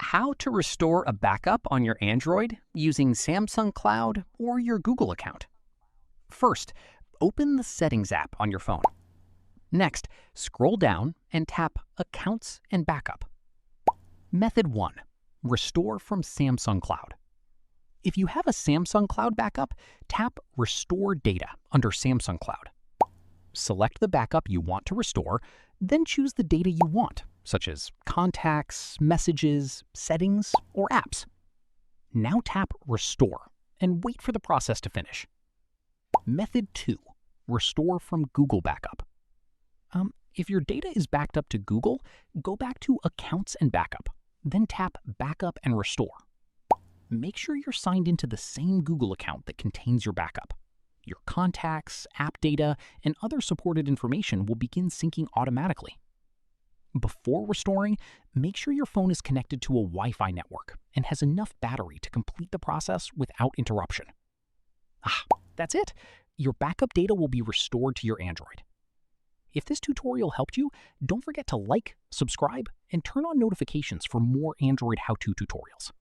How to restore a backup on your Android using Samsung Cloud or your Google account. First, open the Settings app on your phone. Next, scroll down and tap Accounts and Backup. Method 1. Restore from Samsung Cloud. If you have a Samsung Cloud backup, tap Restore Data under Samsung Cloud. Select the backup you want to restore, then choose the data you want, such as contacts, messages, settings, or apps. Now tap Restore and wait for the process to finish. Method 2. Restore from Google Backup. If your data is backed up to Google, go back to Accounts and Backup, then tap Backup and Restore. Make sure you're signed into the same Google account that contains your backup. Your contacts, app data, and other supported information will begin syncing automatically. Before restoring, make sure your phone is connected to a Wi-Fi network and has enough battery to complete the process without interruption. That's it. Your backup data will be restored to your Android. If this tutorial helped you, don't forget to like, subscribe, and turn on notifications for more Android how-to tutorials.